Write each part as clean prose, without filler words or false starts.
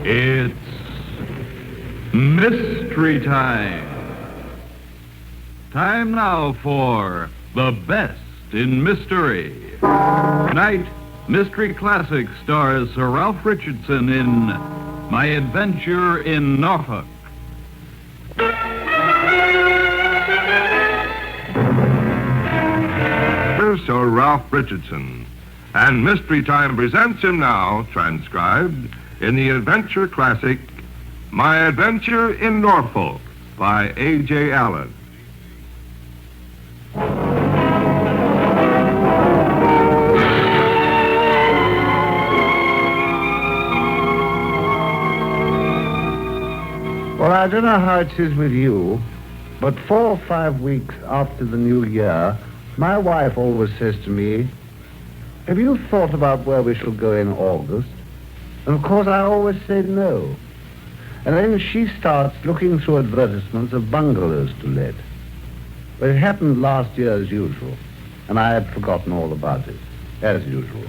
It's mystery time. Time now for the best in mystery. Tonight, Mystery Classic stars Sir Ralph Richardson in My Adventure in Norfolk. Here's Sir Ralph Richardson, and Mystery Time presents him now, transcribed in the adventure classic, My Adventure in Norfolk, by A.J. Allen. Well, I don't know how it is with you, but 4 or 5 weeks after the new year, my wife always says to me, "Have you thought about where we shall go in August?" And of course I always say no. And then she starts looking through advertisements of bungalows to let. But it happened last year as usual, and I had forgotten all about it, as usual.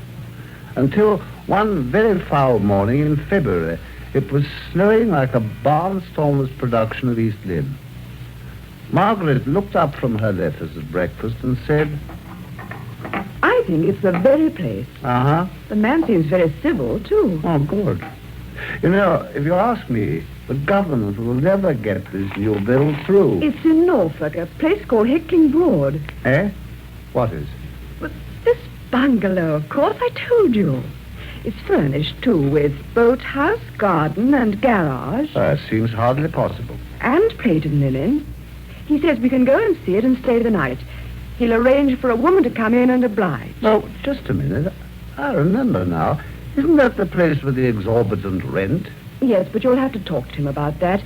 Until one very foul morning in February, it was snowing like a barnstormer's production of East Lynne. Margaret looked up from her letters at breakfast and said, "I think it's the very place. Uh-huh. The man seems very civil, too." Oh, good. You know, if you ask me, the government will never get this new bill through. It's in Norfolk, a place called Hickling Broad. Eh? What is? But this bungalow, of course, I told you. It's furnished, too, with boathouse, garden, and garage. Seems hardly possible. And plate and linen. He says we can go and see it and stay the night. He'll arrange for a woman to come in and oblige. Oh, just a minute. I remember now. Isn't that the place with the exorbitant rent? Yes, but you'll have to talk to him about that.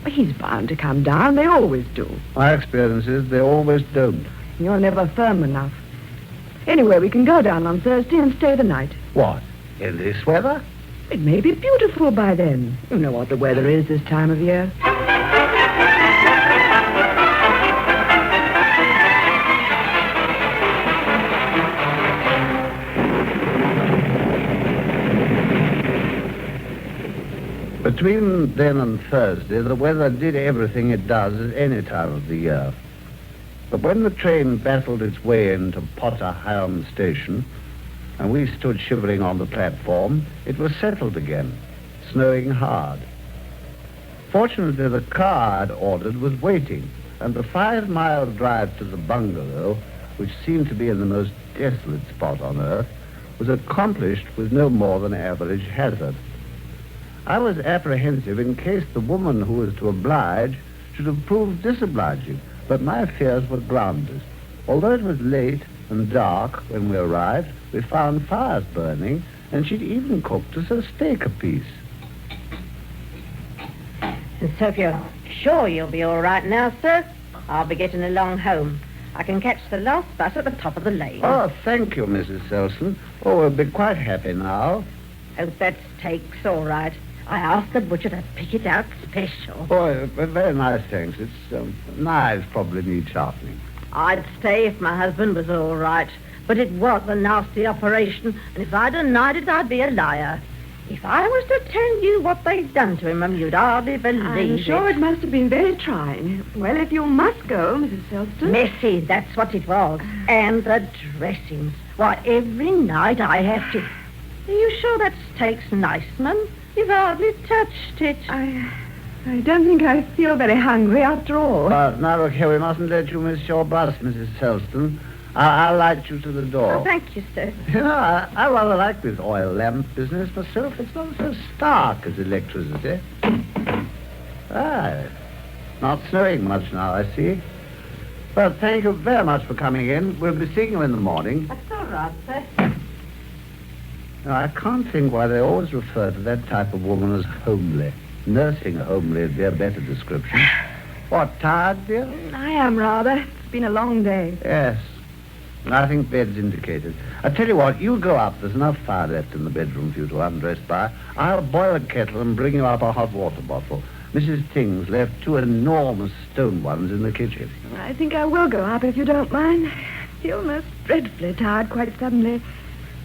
He's bound to come down. They always do. My experience is they always don't. You're never firm enough. Anyway, we can go down on Thursday and stay the night. What? In this weather? It may be beautiful by then. You know what the weather is this time of year. Between then and Thursday, the weather did everything it does at any time of the year. But when the train battled its way into Potter Heigham Station, and we stood shivering on the platform, it was settled again, snowing hard. Fortunately, the car I'd ordered was waiting, and the 5-mile drive to the bungalow, which seemed to be in the most desolate spot on earth, was accomplished with no more than average hazard. I was apprehensive in case the woman who was to oblige should have proved disobliging, but my fears were groundless. Although it was late and dark when we arrived, we found fires burning, and she'd even cooked us a steak apiece. And so if you're sure you'll be all right now, sir, I'll be getting along home. I can catch the last bus at the top of the lane. Oh, thank you, Mrs. Selson. Oh, we'll be quite happy now. Hope that steak's all right. I asked the butcher to pick it out special. Oh, very nice, thanks. It's, knives probably need sharpening. I'd stay if my husband was all right, but it was a nasty operation, and if I denied it, I'd be a liar. If I was to tell you what they'd done to him, you'd hardly believe I'm sure it must have been very trying. Well, if you must go, Mrs. Selston. Messy, that's what it was. And the dressings. Why, every night I have to... Are you sure that steak's nice, ma'am? You've hardly touched it. I don't think I feel very hungry after all. Now, look here, we mustn't let you miss your bus, Mrs. Selston. I'll light you to the door. Oh, thank you, sir. You know, I rather like this oil lamp business myself. It's not so stark as electricity. Not snowing much now, I see. Well, thank you very much for coming in. We'll be seeing you in the morning. That's all right, sir. Now, I can't think why they always refer to that type of woman as homely. Nursing homely would be a better description. What, tired, dear? I am rather. It's been a long day. Yes. I think bed's indicated. I tell you what, you go up. There's enough fire left in the bedroom for you to undress by. I'll boil a kettle and bring you up a hot water bottle. Mrs. Ting's left two enormous stone ones in the kitchen. I think I will go up if you don't mind. Feel most dreadfully tired quite suddenly.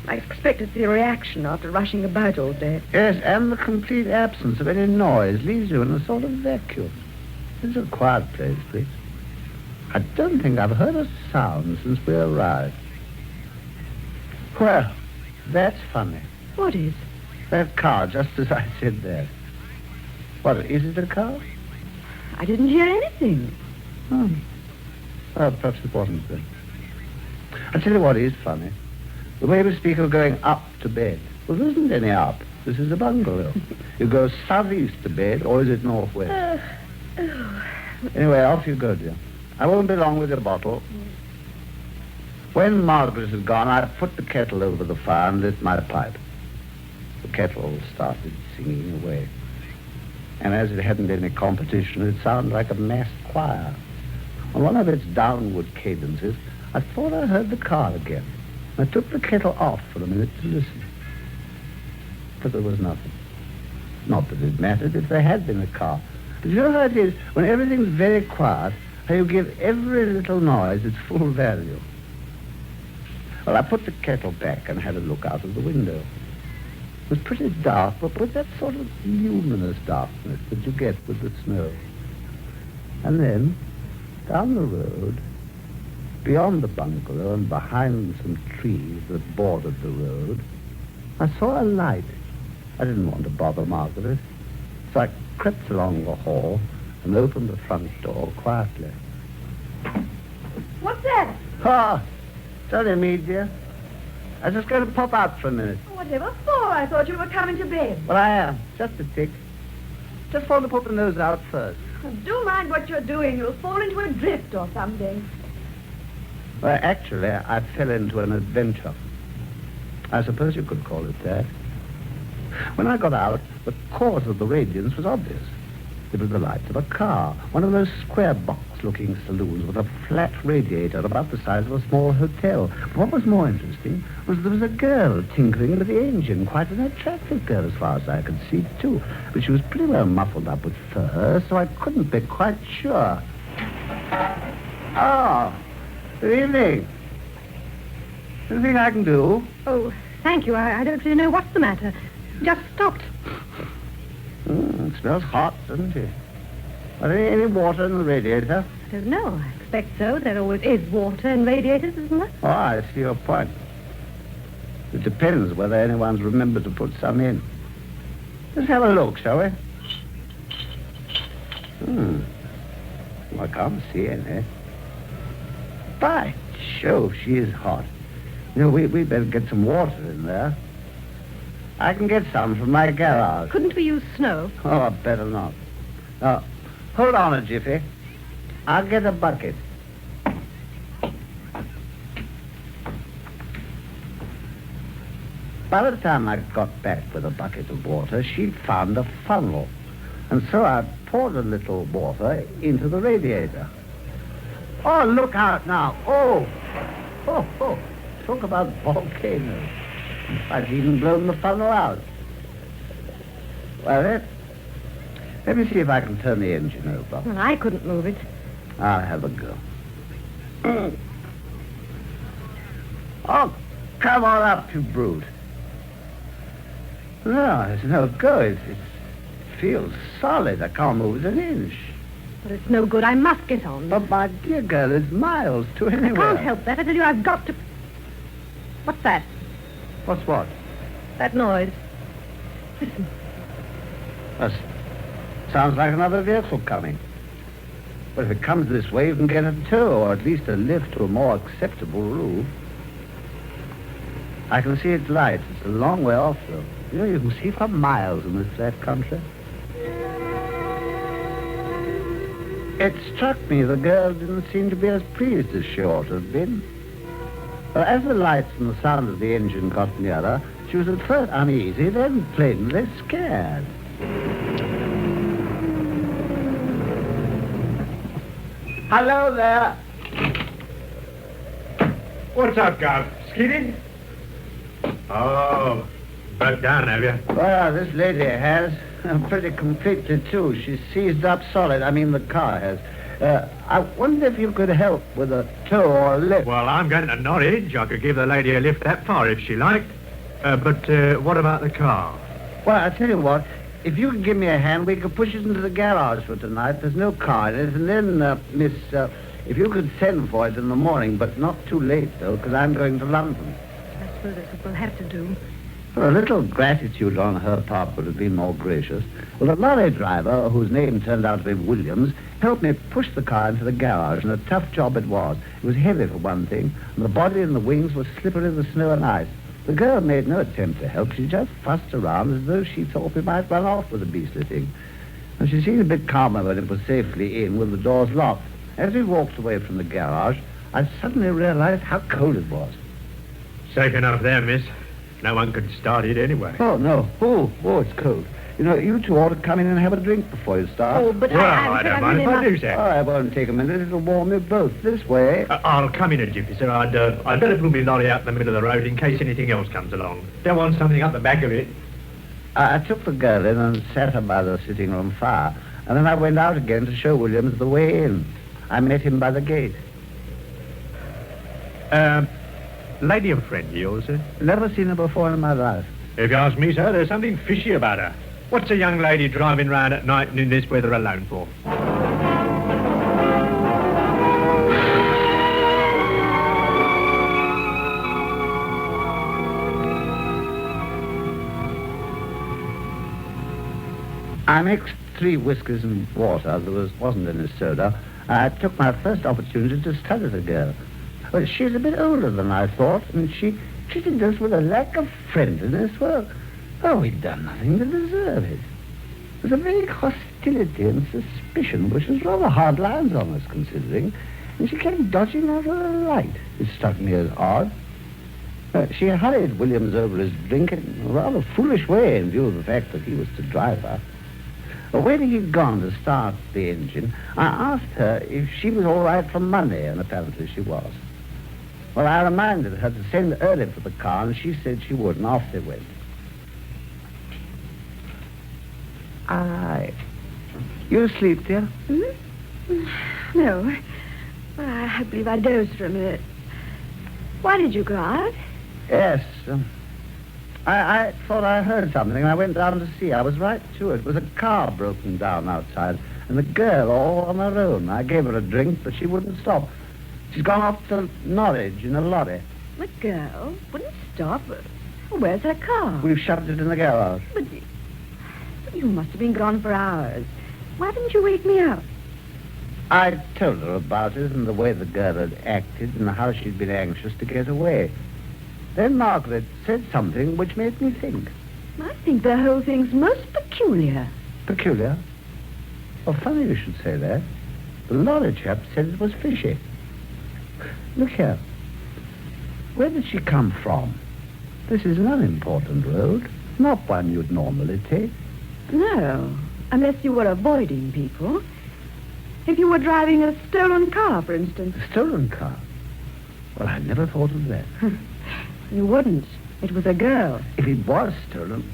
I expect it's the reaction after rushing about all day. Yes, and the complete absence of any noise leaves you in a sort of vacuum. This is a quiet place, please. I don't think I've heard a sound since we arrived. Well, that's funny. What is? That car, just as I said that. What, is it a car? I didn't hear anything. Oh. Well, perhaps it wasn't then. I'll tell you what is funny. The way we speak of going up to bed. Well, there isn't any up. This is a bungalow. You go southeast to bed, or is it northwest? Anyway, off you go, dear. I won't be long with your bottle. When Margaret had gone, I put the kettle over the fire and lit my pipe. The kettle started singing away. And as it hadn't any competition, it sounded like a massed choir. On one of its downward cadences, I thought I heard the car again. I took the kettle off for a minute to listen. But there was nothing. Not that it mattered if there had been a car. But you know how it is, when everything's very quiet, how you give every little noise its full value. Well, I put the kettle back and had a look out of the window. It was pretty dark, but with that sort of luminous darkness that you get with the snow. And then, down the road, beyond the bungalow and behind some trees that bordered the road, I saw a light. I didn't want to bother Margaret, so I crept along the hall and opened the front door quietly. What's that? Ah, it's only me, dear. I was just going to pop out for a minute. Whatever for? I thought you were coming to bed. Well, I am. Just a tick. Just want to put the nose out first. Do mind what you're doing. You'll fall into a drift or something. Well, actually, I fell into an adventure. I suppose you could call it that. When I got out, the cause of the radiance was obvious. It was the light of a car, one of those square box-looking saloons with a flat radiator about the size of a small hotel. But what was more interesting was there was a girl tinkering with the engine, quite an attractive girl as far as I could see, too. But she was pretty well muffled up with fur, so I couldn't be quite sure. Oh, good evening. Anything I can do? Oh, thank you. I don't really know what's the matter. Just stopped. It smells hot, doesn't it? Are there any water in the radiator? I don't know. I expect so. There always is water in radiators, isn't there? Oh, I see your point. It depends whether anyone's remembered to put some in. Let's have a look, shall we? Well, I can't see any. By Jove, she is hot. You know, we better get some water in there. I can get some from my garage. Couldn't we use snow? Oh, better not. Now, hold on a jiffy. I'll get a bucket. By the time I got back with a bucket of water, she'd found a funnel. And so I poured a little water into the radiator. Oh, look out now. Oh. Talk about volcanoes. I've even blown the funnel out. Well, let me see if I can turn the engine over. Well, I couldn't move it. I'll have a go. Oh, come on up, you brute. No, it's no go. It feels solid. I can't move it an inch. But it's no good. I must get on. But, my dear girl, it's miles to anywhere. I can't help that. I tell you, I've got to... What's that? What's what? That noise. Listen. That sounds like another vehicle coming. But if it comes this way, you can get a tow, or at least a lift to a more acceptable roof. I can see its lights. It's a long way off, though. You know, you can see for miles in this flat country. It struck me the girl didn't seem to be as pleased as she ought to have been. Well, as the lights and the sound of the engine got nearer, she was at first uneasy, then plainly scared. Hello there. What's up, Gav? Skidding? Oh, broke down, have you? Well, this lady has. Pretty completely, too. She's seized up solid. I mean, the car has. I wonder if you could help with a tow or a lift. Well, I'm going to Norwich. I could give the lady a lift that far if she liked. But what about the car? Well, I tell you what. If you could give me a hand, we could push it into the garage for tonight. There's no car in it. And then, Miss, if you could send for it in the morning, but not too late, though, because I'm going to London. I suppose that's what we'll have to do. Well, a little gratitude on her part would have been more gracious. Well, the lorry driver, whose name turned out to be Williams, helped me push the car into the garage, and a tough job it was. It was heavy, for one thing, and the body and the wings were slippery with snow and ice. The girl made no attempt to help. She just fussed around as though she thought we might run off with the beastly thing. And she seemed a bit calmer when it was safely in with the doors locked. As we walked away from the garage, I suddenly realized how cold it was. Safe enough there, miss. No one could start it anyway. Oh, no. Oh, it's cold. You know, you two ought to come in and have a drink before you start. Oh, but Well, I don't mind if I do, Oh, sir. I won't take a minute. It'll warm you both. This way. I'll come in a jiffy, sir. I'd better pull my lorry out in the middle of the road in case anything else comes along. Don't want something up the back of it. I took the girl in and sat her by the sitting room fire. And then I went out again to show Williams the way in. I met him by the gate. Lady and friend of yours, sir? Never seen her before in my life. If you ask me, sir, there's something fishy about her. What's a young lady driving round at night and in this weather alone for? I mixed 3 whiskies and water. There wasn't any soda. I took my first opportunity to study the girl. Well, she's a bit older than I thought, and she treated us with a lack of friendliness. Well, we'd done nothing to deserve it. There's a vague hostility and suspicion, which was rather hard lines on us, considering, and she kept dodging out of the light. It struck me as odd. She hurried Williams over his drink in a rather foolish way, in view of the fact that he was to drive her. When he'd gone to start the engine, I asked her if she was all right for Monday, and apparently she was. Well, I reminded her to send early for the car, and she said she would, and off they went. Aye. You asleep, dear? No. I believe I dozed for a minute. Why did you go out? Yes. I thought I heard something, and I went down to see. I was right to it. It was a car broken down outside, and the girl all on her own. I gave her a drink, but she wouldn't stop. She's gone off to Norwich in a lorry. The girl wouldn't stop. Where's her car? We've shoved it in the garage. But you must have been gone for hours. Why didn't you wake me up? I told her about it and the way the girl had acted and how she'd been anxious to get away. Then Margaret said something which made me think. I think the whole thing's most peculiar. Peculiar? Well, funny you should say that. The lorry chap said it was fishy. Look here. Where did she come from? This is an unimportant road, not one you'd normally take. No, unless you were avoiding people. If you were driving a stolen car, for instance. A stolen car? Well, I never thought of that. You wouldn't. It was a girl. If it was stolen...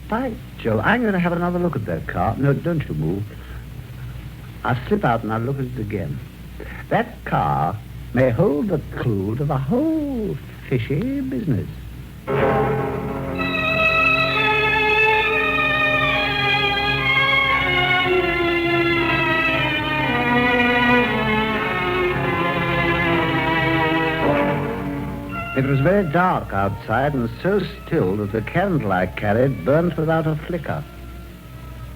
By Joe, I'm going to have another look at that car. No, don't you move. I'll slip out and I'll look at it again. That car may hold the clue to the whole fishy business. It was very dark outside and so still that the candle I carried burnt without a flicker.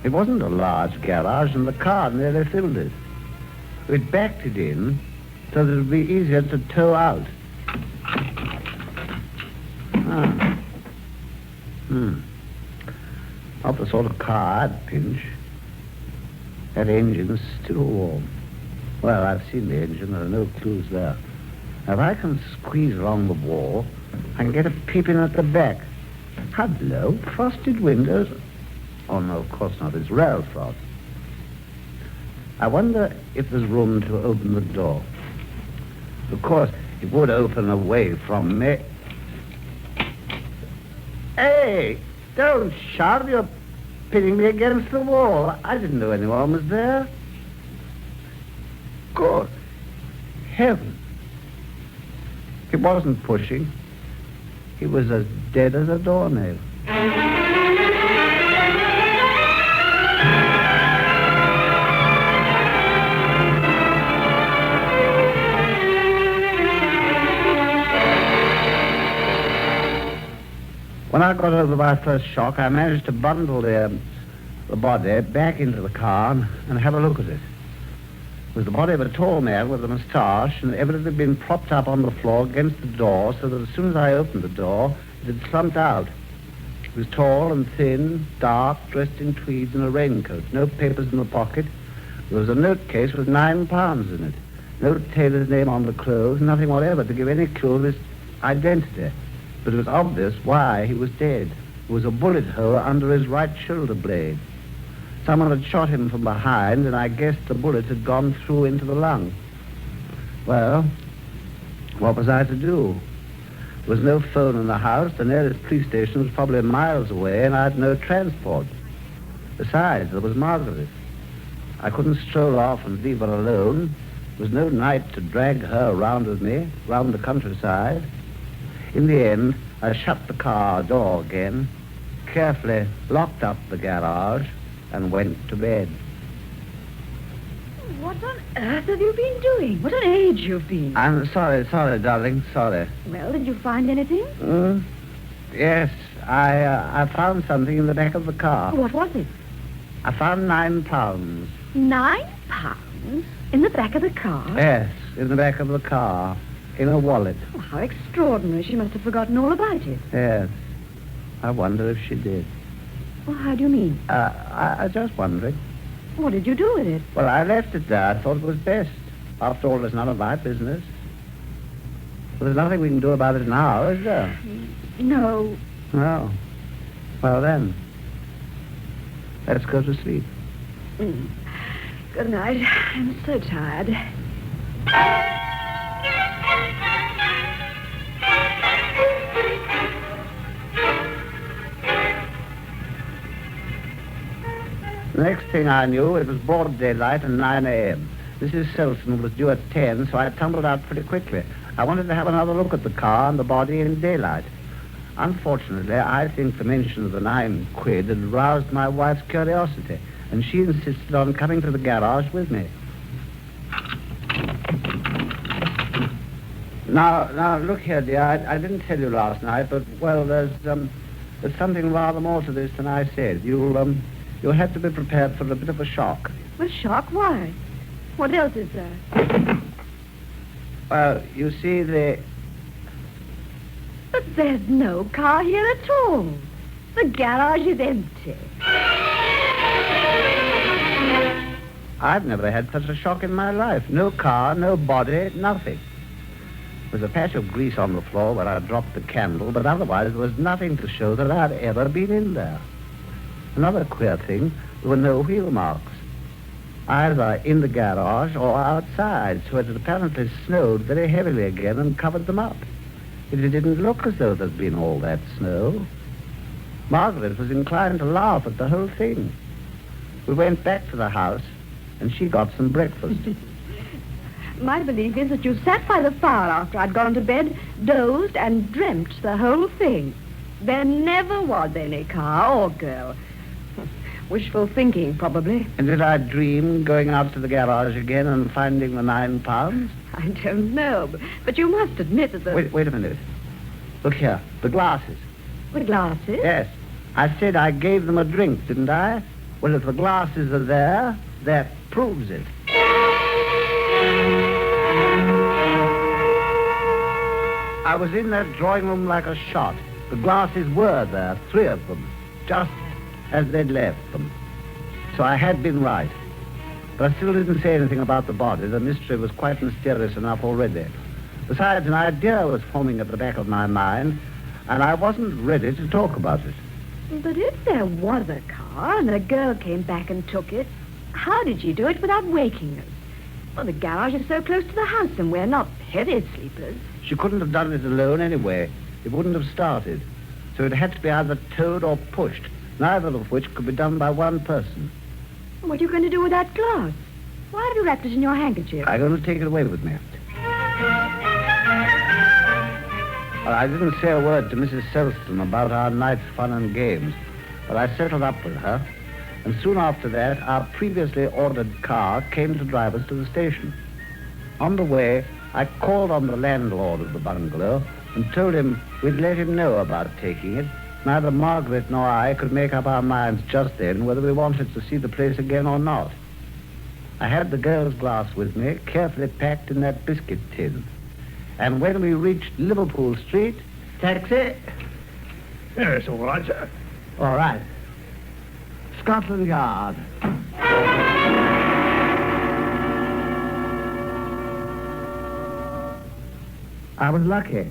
It wasn't a large garage and the car nearly filled it. We'd backed it in so that it would be easier to tow out. Not the sort of car I'd pinch. That engine's still warm. Well, I've seen the engine. There are no clues there. Now, if I can squeeze along the wall, I can get a peep in at the back. Hello, frosted windows. Oh, no, of course not. It's rail frost. I wonder if there's room to open the door. Of course, it would open away from me. Hey, don't shout. You're pinning me against the wall. I didn't know anyone was there. Good heaven. He wasn't pushing. He was as dead as a doornail. When I got over my first shock, I managed to bundle the body back into the car and have a look at it. It was the body of a tall man with a moustache, and evidently been propped up on the floor against the door, so that as soon as I opened the door, it had slumped out. He was tall and thin, dark, dressed in tweeds and a raincoat, no papers in the pocket. There was a note case with £9 in it. No tailor's name on the clothes, nothing whatever to give any clue to his identity. But it was obvious why he was dead. There was a bullet hole under his right shoulder blade. Someone had shot him from behind, and I guessed the bullet had gone through into the lung. Well, what was I to do? There was no phone in the house. The nearest police station was probably miles away, and I had no transport. Besides, there was Margaret. I couldn't stroll off and leave her alone. There was no night to drag her around with me, round the countryside. In the end, I shut the car door again, carefully locked up the garage, and went to bed. What on earth have you been doing? What an age you've been. I'm sorry, darling, sorry. Well, did you find anything? Yes, I found something in the back of the car. What was it? I found £9. £9? In the back of the car? Yes, in the back of the car, in a wallet. Oh, how extraordinary. She must have forgotten all about it. Yes, I wonder if she did. Well, how do you mean? I was just wondering. What did you do with it? Well, I left it there. I thought it was best. After all, it's none of my business. Well, there's nothing we can do about it now, is there? No. No. Well, then, let's go to sleep. Good night. I'm so tired. The next thing I knew, it was broad daylight and 9 a.m. Mrs. Selson was due at 10, so I tumbled out pretty quickly. I wanted to have another look at the car and the body in daylight. Unfortunately, I think the mention of the £9 had roused my wife's curiosity, and she insisted on coming to the garage with me. Now, look here, dear, I didn't tell you last night, but, well, there's something rather more to this than I said. You'll have to be prepared for a bit of a shock. A shock? Why? What else is there? Well, you see, But there's no car here at all. The garage is empty. I've never had such a shock in my life. No car, no body, nothing. There was a patch of grease on the floor where I dropped the candle, but otherwise there was nothing to show that I'd ever been in there. Another queer thing, there were no wheel marks, either in the garage or outside, so it had apparently snowed very heavily again and covered them up. It didn't look as though there'd been all that snow. Margaret was inclined to laugh at the whole thing. We went back to the house, and she got some breakfast. My belief is that you sat by the fire after I'd gone to bed, dozed, and dreamt the whole thing. There never was any car or girl. Wishful thinking, probably. And did I dream going out to the garage again and finding the £9? I don't know, but you must admit that the... Wait a minute. Look here, the glasses. The glasses? Yes. I said I gave them a drink, didn't I? Well, if the glasses are there, that proves it. I was in that drawing room like a shot. The glasses were there, 3 of them, just as they'd left them. So I had been right. But I still didn't say anything about the body. The mystery was quite mysterious enough already. Besides, an idea was forming at the back of my mind, and I wasn't ready to talk about it. But if there was a car and a girl came back and took it, how did she do it without waking us? Well, the garage is so close to the house, and we're not heavy sleepers. She couldn't have done it alone anyway. It wouldn't have started. so it had to be either towed or pushed, neither of which could be done by one person. What are you going to do with that glass? Why have you wrapped it in your handkerchief? I'm going to take it away with me. Well, I didn't say a word to Mrs. Selston about our night's fun and games, but I settled up with her, and soon after that, our previously ordered car came to drive us to the station. On the way, I called on the landlord of the bungalow and told him we'd let him know about taking it. Neither Margaret nor I could make up our minds just then whether we wanted to see the place again or not. I had the girl's glass with me, carefully packed in that biscuit tin. And when we reached Liverpool Street... Taxi? Yes, all right, sir. All right. Scotland Yard. I was lucky.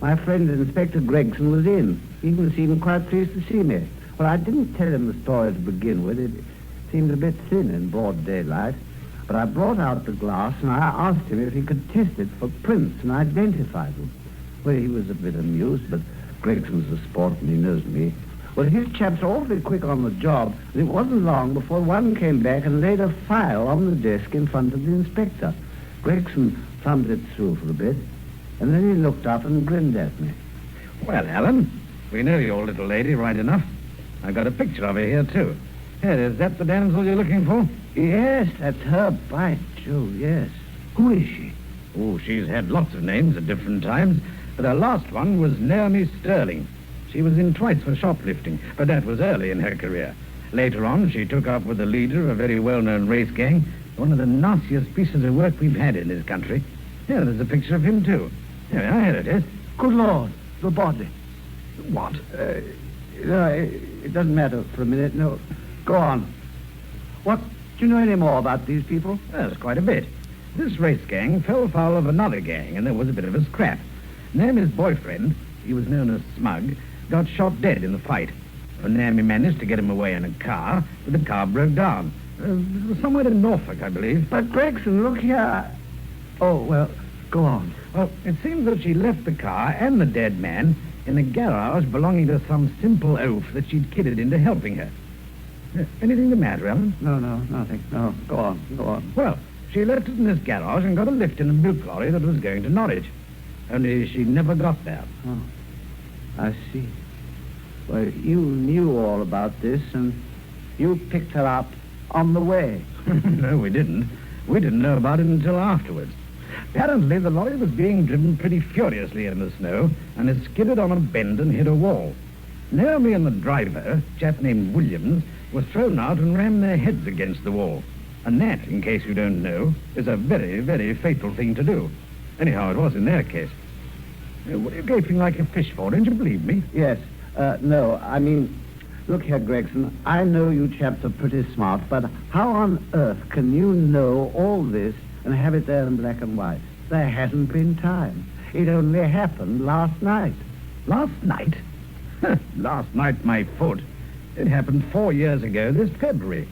My friend Inspector Gregson was in. He even seemed quite pleased to see me. Well, I didn't tell him the story to begin with. It seemed a bit thin in broad daylight. But I brought out the glass and I asked him if he could test it for prints and identify them. Well, he was a bit amused, but Gregson's a sport and he knows me. Well, his chaps are awfully quick on the job, and it wasn't long before one came back and laid a file on the desk in front of the inspector. Gregson thumbed it through for a bit, and then he looked up and grinned at me. Well, Alan, we know your little lady right enough. I got a picture of her here, too. Here, is that the damsel you're looking for? Yes, that's her, by Jove, yes. Who is she? Oh, she's had lots of names at different times, but her last one was Naomi Sterling. She was in twice for shoplifting, but that was early in her career. Later on, she took up with the leader of a very well-known race gang, one of the nastiest pieces of work we've had in this country. Here, there's a picture of him, too. Here it is. Good Lord, the body. What? No, it doesn't matter for a minute, no. Go on. What, do you know any more about these people? There's quite a bit. This race gang fell foul of another gang, and there was a bit of a scrap. Naomi's boyfriend, he was known as Smug, got shot dead in the fight. Naomi managed to get him away in a car, but the car broke down. It was somewhere in Norfolk, I believe. But Gregson, look here. Oh, well, go on. Well, it seems that she left the car and the dead man in a garage belonging to some simple oaf that she'd kidded into helping her. Anything the matter, Ellen? No, nothing. No, go on. Well, she left it in this garage and got a lift in a milk lorry that was going to Norwich. Only she never got there. Oh, I see. Well, you knew all about this, and you picked her up on the way. No, we didn't. We didn't know about it until afterwards. Apparently, the lorry was being driven pretty furiously in the snow, and it skidded on a bend and hit a wall. Naomi and the driver, a chap named Williams, were thrown out and rammed their heads against the wall. And that, in case you don't know, is a very, very fatal thing to do. Anyhow, it was in their case. What are you gaping like a fish for? Don't you believe me? Yes. No, I mean, look here, Gregson, I know you chaps are pretty smart, but how on earth can you know all this and have it there in black and white? There hasn't been time. It only happened last night. Last night? Last night, my foot. It happened 4 years ago this February.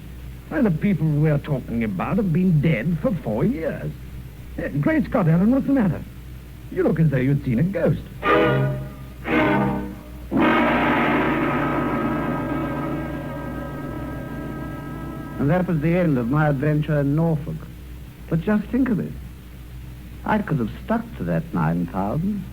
Why, the people we're talking about have been dead for 4 years. Great Scott, Ellen, what's the matter? You look as though you'd seen a ghost. And that was the end of my adventure in Norfolk. But just think of it. I could have stuck to that 9,000.